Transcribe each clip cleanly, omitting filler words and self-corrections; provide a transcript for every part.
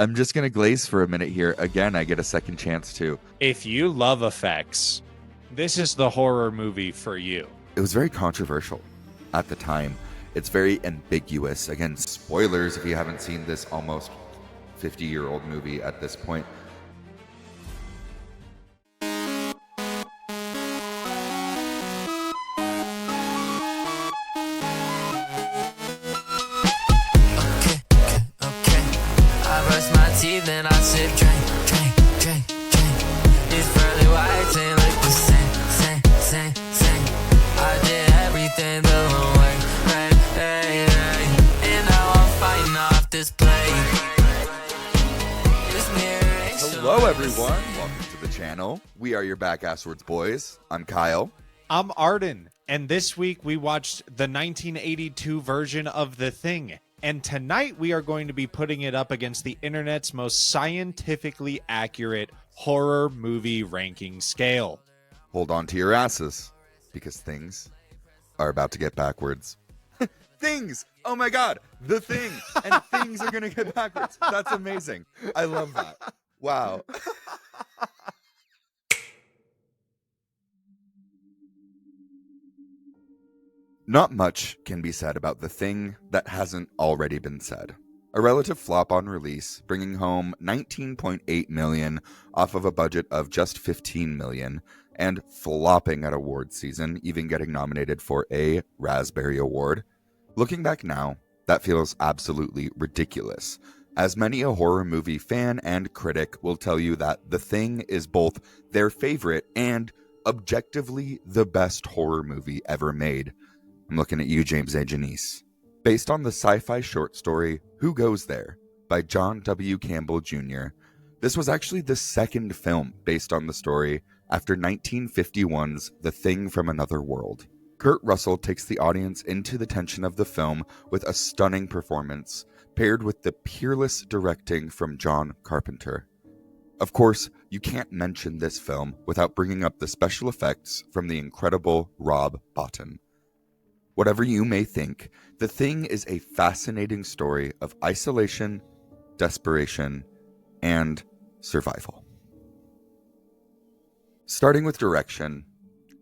I'm just going to glaze for a minute here. Again, I get a second chance to. If you love effects, this is the horror movie for you. It was very controversial at the time. It's very ambiguous. Again, spoilers if you haven't seen this almost 50-year-old movie at this point. Then I sip, drink. It's pearly white, ain't like the same. I did everything the wrong way, hey. And now I'm fighting off this play. Hello, everyone. Welcome to the channel. We are your Back-Asswards boys. I'm Kyle. I'm Arden, and this week we watched the 1982 version of The Thing. And tonight we are going to be putting it up against the internet's most scientifically accurate horror movie ranking scale. Hold on to your asses, because things are about to get backwards. Things! Oh my god! The Thing! And things are going to get backwards. That's amazing. I love that. Wow. Not much can be said about The Thing that hasn't already been said. A relative flop on release, bringing home $19.8 million off of a budget of just $15 million, and flopping at awards season, even getting nominated for a Raspberry Award. Looking back now, that feels absolutely ridiculous, as many a horror movie fan and critic will tell you that The Thing is both their favorite and objectively the best horror movie ever made. I'm looking at you, James A. Janice. Based on the sci-fi short story Who Goes There by John W. Campbell Jr., this was actually the second film based on the story after 1951's The Thing from Another World. Kurt Russell takes the audience into the tension of the film with a stunning performance, paired with the peerless directing from John Carpenter. Of course, you can't mention this film without bringing up the special effects from the incredible Rob Bottin. Whatever you may think, The Thing is a fascinating story of isolation, desperation, and survival. Starting with direction,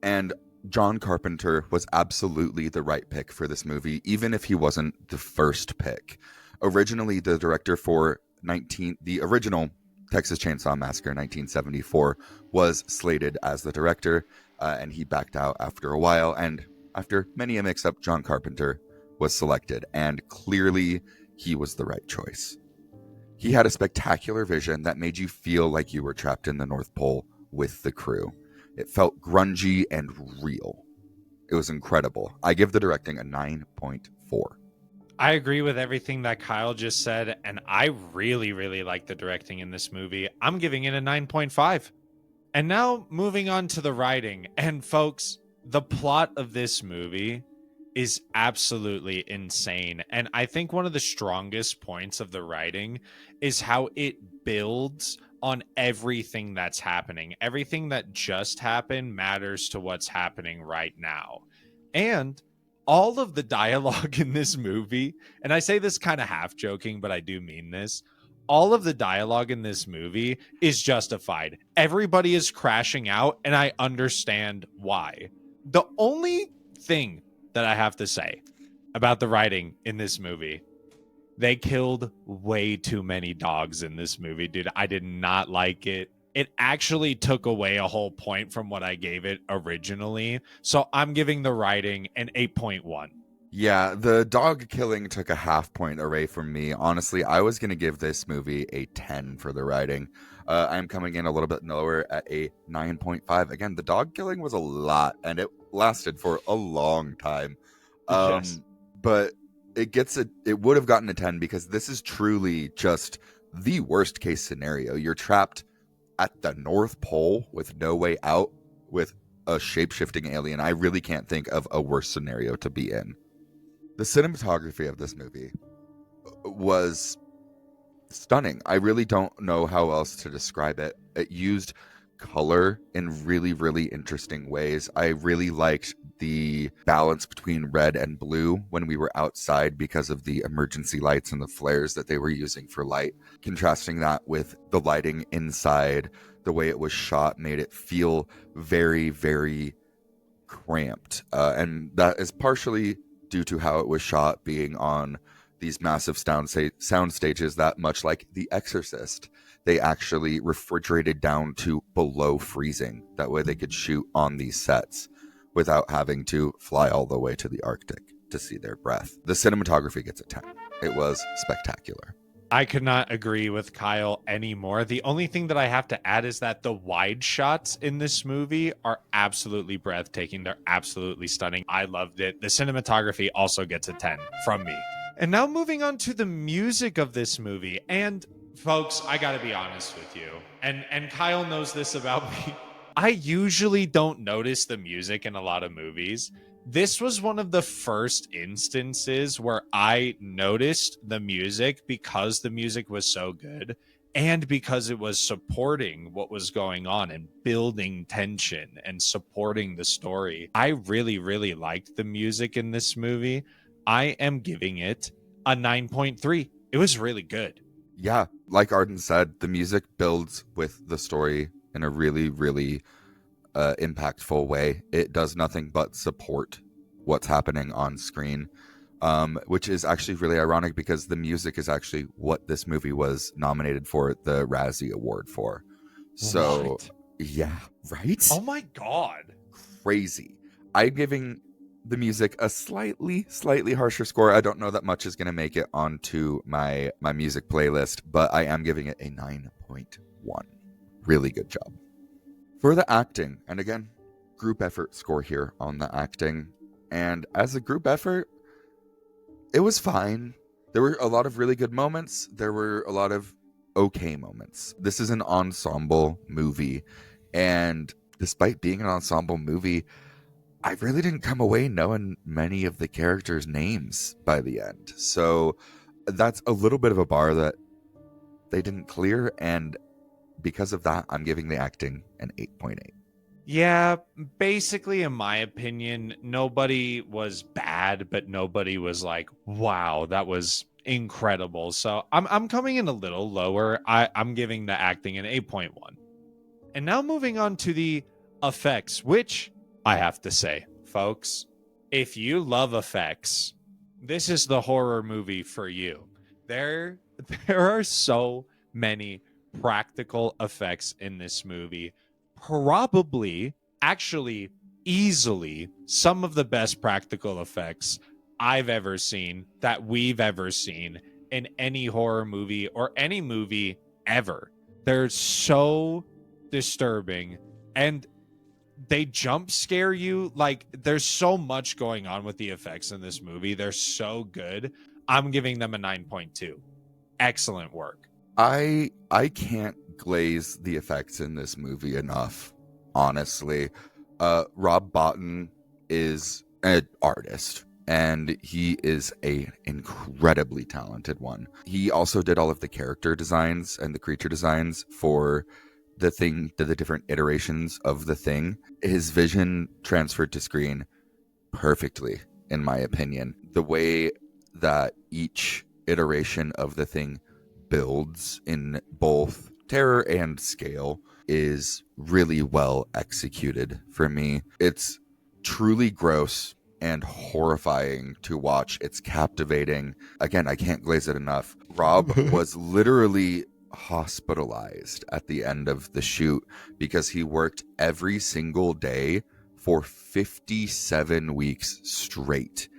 and John Carpenter was absolutely the right pick for this movie, even if he wasn't the first pick. Originally, the director for the original Texas Chainsaw Massacre 1974 was slated as the director, and he backed out after a while, and after many a mix-up, John Carpenter was selected, and clearly he was the right choice. He had a spectacular vision that made you feel like you were trapped in the North Pole with the crew. It felt grungy and real. It was incredible. I give the directing a 9.4. I agree with everything that Kyle just said, and I really like the directing in this movie. I'm giving it a 9.5. And now moving on to the writing. And folks, the plot of this movie is absolutely insane. And I think one of the strongest points of the writing is how it builds on everything that's happening. Everything that just happened matters to what's happening right now. And all of the dialogue in this movie, and I say this kind of half joking, but I do mean this, all of the dialogue in this movie is justified. Everybody is crashing out, and I understand why. The only thing that I have to say about the writing in this movie, they killed way too many dogs in this movie, dude. I did not like it. It actually took away a whole point from what I gave it originally. So I'm giving the writing an 8.1. Yeah, the dog killing took a half point away from me. Honestly, I was going to give this movie a 10 for the writing. I'm coming in a little bit lower at a 9.5. Again, the dog killing was a lot, and it lasted for a long time. Yes. But it would have gotten a 10 because this is truly just the worst case scenario. You're trapped at the North Pole with no way out with a shape-shifting alien. I really can't think of a worse scenario to be in. The cinematography of this movie was stunning. I really don't know how else to describe it. It used color in really, really interesting ways. I really liked the balance between red and blue when we were outside because of the emergency lights and the flares that they were using for light. Contrasting that with the lighting inside, the way it was shot made it feel very, very cramped. And that is partially due to how it was shot, being on these massive sound stages that, much like The Exorcist, they actually refrigerated down to below freezing. That way they could shoot on these sets without having to fly all the way to the Arctic to see their breath. The cinematography gets a 10. It was spectacular. I could not agree with Kyle anymore. The only thing that I have to add is that the wide shots in this movie are absolutely breathtaking. They're absolutely stunning. I loved it. The cinematography also gets a 10 from me. And now moving on to the music of this movie. And folks, I gotta be honest with you. And Kyle knows this about me. I usually don't notice the music in a lot of movies. This was one of the first instances where I noticed the music because the music was so good and because it was supporting what was going on and building tension and supporting the story. I really, really liked the music in this movie. I am giving it a 9.3. It was really good. Yeah, like Arden said, the music builds with the story in a really, really impactful way. It does nothing but support what's happening on screen, which is actually really ironic because the music is actually what this movie was nominated for the Razzie Award for. So, What? Yeah, right? Oh my God. Crazy. I'm giving the music a slightly harsher score. I don't know that much is going to make it onto my music playlist, but I am giving it a 9.1. Really good job. For the acting, and again, group effort score here on the acting. And as a group effort, it was fine. There were a lot of really good moments. There were a lot of okay moments. This is an ensemble movie. And despite being an ensemble movie, I really didn't come away knowing many of the characters' names by the end. So that's a little bit of a bar that they didn't clear. And because of that, I'm giving the acting an 8.8. Yeah, basically, in my opinion, nobody was bad, but nobody was like, wow, that was incredible. So I'm coming in a little lower. I'm giving the acting an 8.1. And now moving on to the effects, which I have to say, folks, if you love effects, this is the horror movie for you. There are so many practical effects in this movie. Probably, actually, easily some of the best practical effects I've ever seen, that we've ever seen in any horror movie or any movie ever. They're so disturbing and they jump scare you. Like, there's so much going on with the effects in this movie. They're so good. I'm giving them a 9.2. Excellent work. I can't glaze the effects in this movie enough, honestly. Rob Bottin is an artist, and he is an incredibly talented one. He also did all of the character designs and the creature designs for the Thing, the different iterations of the Thing. His vision transferred to screen perfectly, in my opinion. The way that each iteration of the Thing builds in both terror and scale is really well executed for me. It's truly gross and horrifying to watch. It's captivating. Again, I can't glaze it enough. Rob was literally hospitalized at the end of the shoot because he worked every single day for 57 weeks straight,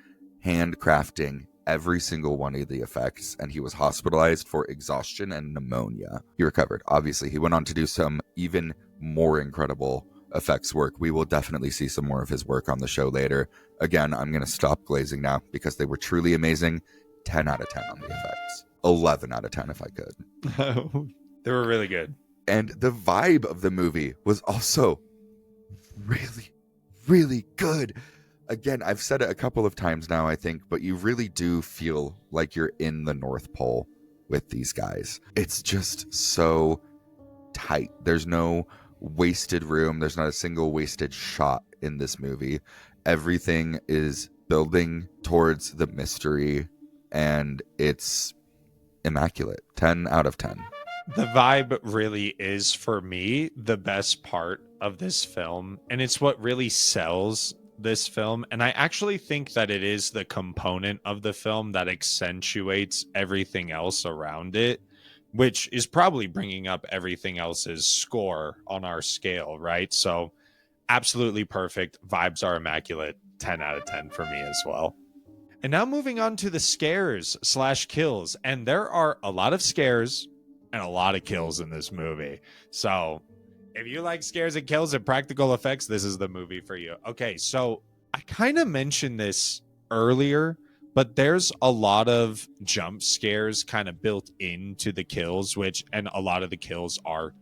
handcrafting every single one of the effects, and he was hospitalized for exhaustion and pneumonia. He recovered. Obviously, he went on to do some even more incredible effects work. We will definitely see some more of his work on the show later. Again, I'm going to stop glazing now because they were truly amazing. 10 out of 10 on the effects. 11 out of 10 if I could. They were really good. And the vibe of the movie was also really, really good. Again, I've said it a couple of times now, I think, but you really do feel like you're in the North Pole with these guys. It's just so tight. There's no wasted room. There's not a single wasted shot in this movie. Everything is building towards the mystery, and it's immaculate. 10 out of 10. The vibe really is, for me, the best part of this film, and it's what really sells this film. And I actually think that it is the component of the film that accentuates everything else around it, which is probably bringing up everything else's score on our scale, right? So absolutely perfect. Vibes are immaculate. 10 out of 10 for me as well. And now moving on to the scares / kills. And there are a lot of scares and a lot of kills in this movie. So if you like scares and kills and practical effects, this is the movie for you. Okay, so I kind of mentioned this earlier, but there's a lot of jump scares kind of built into the kills, and a lot of the kills are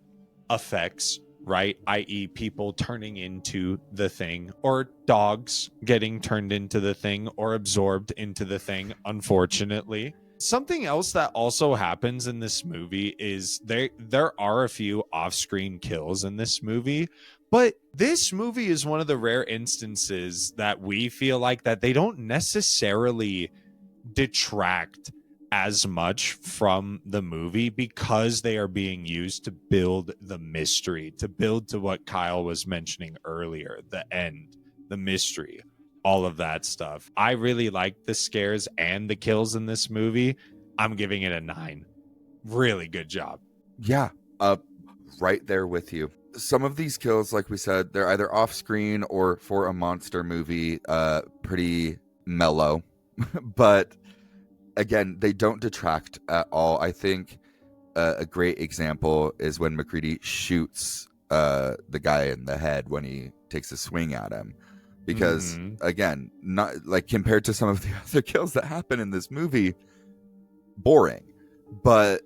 effects, right? I.e., people turning into the thing, or dogs getting turned into the thing or absorbed into the thing, unfortunately. Something else that also happens in this movie is there are a few off-screen kills in this movie, but this movie is one of the rare instances that we feel like that they don't necessarily detract as much from the movie, because they are being used to build the mystery, to build to what Kyle was mentioning earlier, the end, the mystery, all of that stuff. I really like the scares and the kills in this movie. I'm giving it a 9. Really good job. Yeah, right there with you. Some of these kills, like we said, they're either off screen or for a monster movie, pretty mellow. But again, they don't detract at all. I think a great example is when McCready shoots the guy in the head when he takes a swing at him. Because again, not like compared to some of the other kills that happen in this movie, boring. But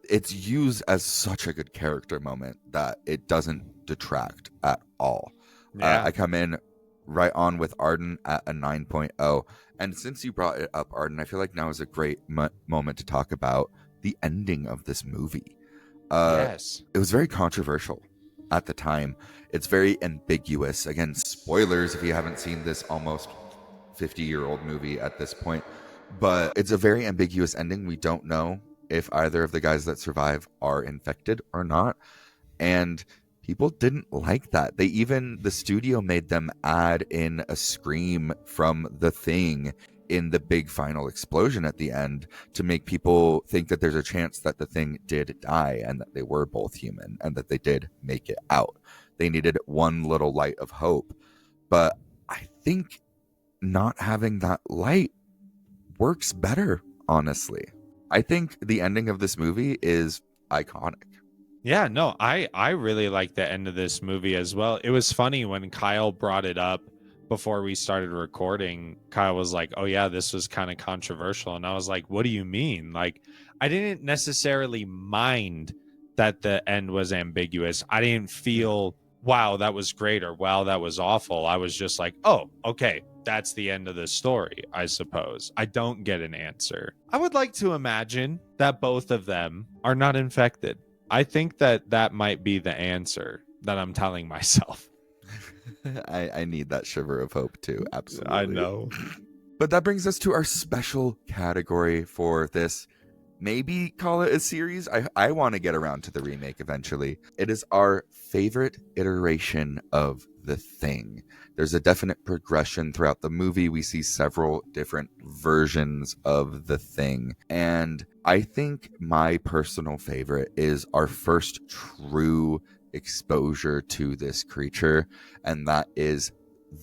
it's used as such a good character moment that it doesn't detract at all. Yeah. I come in right on with Arden at a 9.0. And since you brought it up, Arden, I feel like now is a great moment to talk about the ending of this movie. Yes. It was very controversial at the time. It's very ambiguous. Again, spoilers if you haven't seen this almost 50-year-old movie at this point. But it's a very ambiguous ending. We don't know if either of the guys that survive are infected or not. And people didn't like that. The studio made them add in a scream from the thing in the big final explosion at the end to make people think that there's a chance that the thing did die and that they were both human and that they did make it out. They needed one little light of hope. But I think not having that light works better, honestly. I think the ending of this movie is iconic. Yeah, no, I really like the end of this movie as well. It was funny when Kyle brought it up before we started recording. Kyle was like, "Oh yeah, this was kind of controversial." And I was like, "What do you mean?" Like, I didn't necessarily mind that the end was ambiguous. I didn't feel, "Wow, that was great," or "Wow, that was awful." I was just like, "Oh, okay, that's the end of the story, I suppose." I don't get an answer. I would like to imagine that both of them are not infected. I think that might be the answer that I'm telling myself. I need that shiver of hope too. Absolutely. I know. But that brings us to our special category for this. Maybe call it a series. I want to get around to the remake eventually. It is our favorite iteration of the thing. There's a definite progression throughout the movie. We see several different versions of the thing. And I think my personal favorite is our first true exposure to this creature, and that is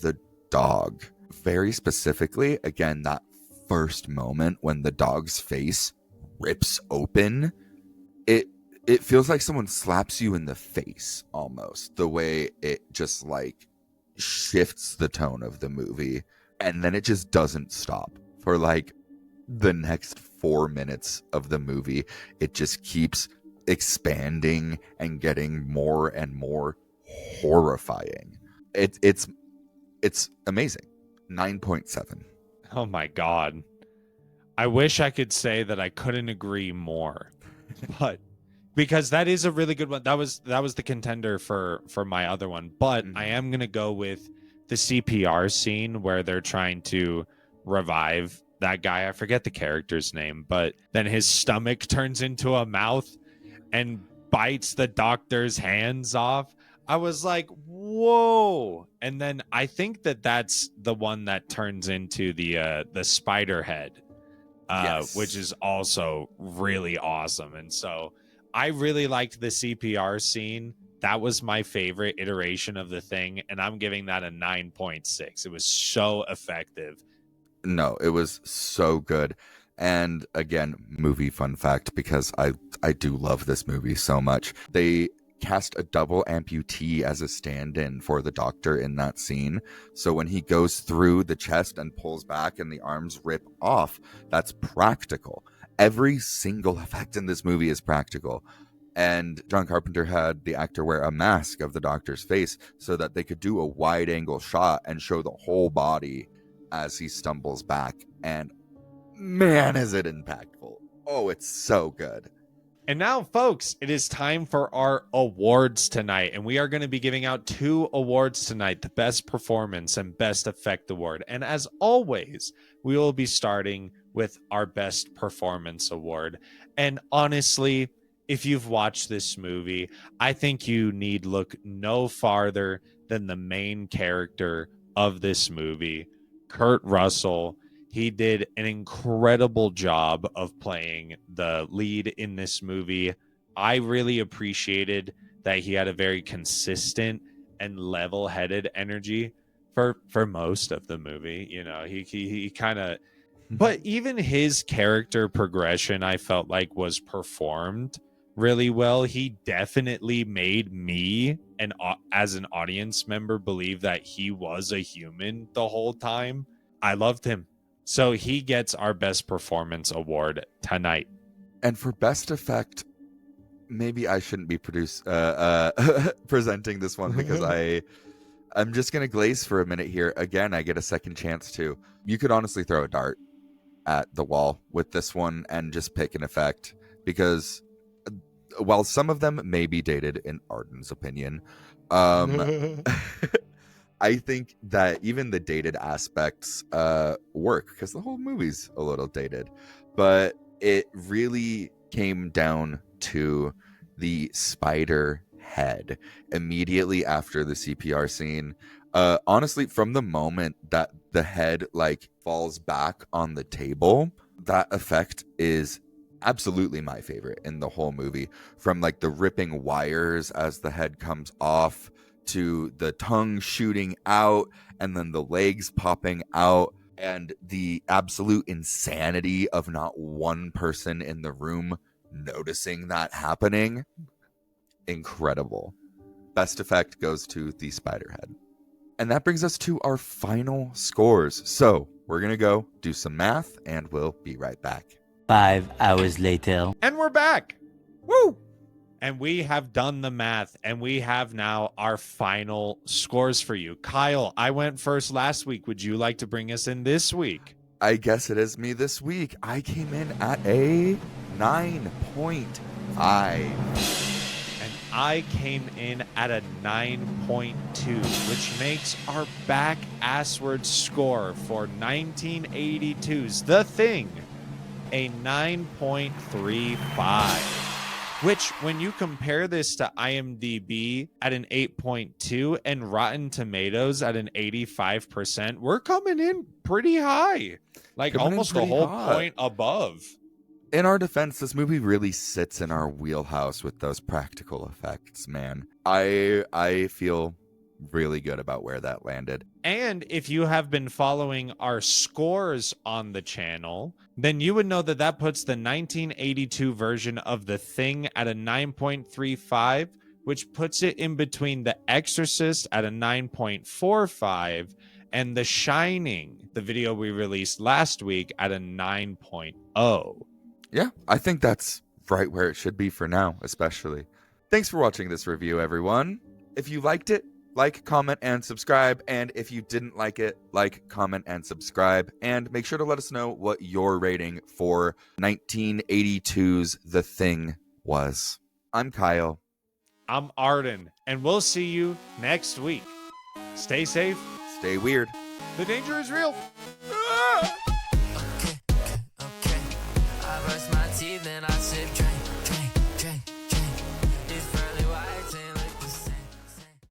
the dog. Very specifically, again, that first moment when the dog's face rips open, it feels like someone slaps you in the face almost, the way it just like shifts the tone of the movie, and then it just doesn't stop for like the next 4 minutes of the movie. It just keeps expanding and getting more and more horrifying. It's amazing. 9.7. Oh my God. I wish I could say that I couldn't agree more, but because that is a really good one. That was the contender for my other one. But Mhm. I am gonna go with the CPR scene where they're trying to revive that guy. I forget the character's name, but then his stomach turns into a mouth and bites the doctor's hands off. I was like, whoa. And then I think that's the one that turns into the spider head, which Yes. is also really awesome. And so I really liked the CPR scene. That was my favorite iteration of the thing, and I'm giving that a 9.6. It was so effective. No, it was so good. And again, movie fun fact, because I do love this movie so much. They cast a double amputee as a stand-in for the doctor in that scene. So when he goes through the chest and pulls back and the arms rip off, that's practical. Every single effect in this movie is practical. And John Carpenter had the actor wear a mask of the doctor's face so that they could do a wide angle shot and show the whole body as he stumbles back. And man, is it impactful. Oh, it's so good. And now, folks, it is time for our awards tonight. And we are going to be giving out 2 awards tonight, the Best Performance and Best Effect Award. And as always, we will be starting with our Best Performance Award. And honestly, if you've watched this movie, I think you need look no farther than the main character of this movie, Kurt Russell. He did an incredible job of playing the lead in this movie. I really appreciated that he had a very consistent and level-headed energy for most of the movie. You know, he kind of, but even his character progression, I felt like was performed really well. He definitely made me, and as an audience member, believe that he was a human the whole time. I loved him. So he gets our Best Performance Award tonight. And for Best Effect, maybe I shouldn't be presenting this one because I'm just going to glaze for a minute here. Again, I get a second chance to. You could honestly throw a dart at the wall with this one and just pick an effect, because while some of them may be dated in Arden's opinion, I think that even the dated aspects work, because the whole movie's a little dated. But it really came down to the spider head immediately after the CPR scene. Honestly, from the moment that the head like falls back on the table, that effect is absolutely my favorite in the whole movie. From like the ripping wires as the head comes off, to the tongue shooting out, and then the legs popping out, and the absolute insanity of not one person in the room noticing that happening. Incredible. Best effect goes to the spider head. And that brings us to our final scores. So we're going to go do some math, and we'll be right back. 5 hours later. And we're back. Woo! And we have done the math, and we have now our final scores for you. Kyle, I went first last week. Would you like to bring us in this week? I guess it is me this week. I came in at a 9.5. And I came in at a 9.2, which makes our back assward score for 1982's The Thing a 9.35. Which, when you compare this to IMDb at an 8.2 and Rotten Tomatoes at an 85%, we're coming in pretty high. Like Coming in almost a pretty whole hot. point above. In our defense, this movie really sits in our wheelhouse with those practical effects, man. I feel really good about where that landed. And if you have been following our scores on the channel, then you would know that that puts the 1982 version of The Thing at a 9.35, which puts it in between The Exorcist at a 9.45 and The Shining, the video we released last week, at a 9.0. Yeah, I think that's right where it should be for now, especially. Thanks for watching this review, everyone. If you liked it, like, comment, and subscribe. And if you didn't like it, like, comment, and subscribe. And make sure to let us know what your rating for 1982's The Thing was. I'm Kyle. I'm Arden, and we'll see you next week. Stay safe. Stay weird. The danger is real. Ah!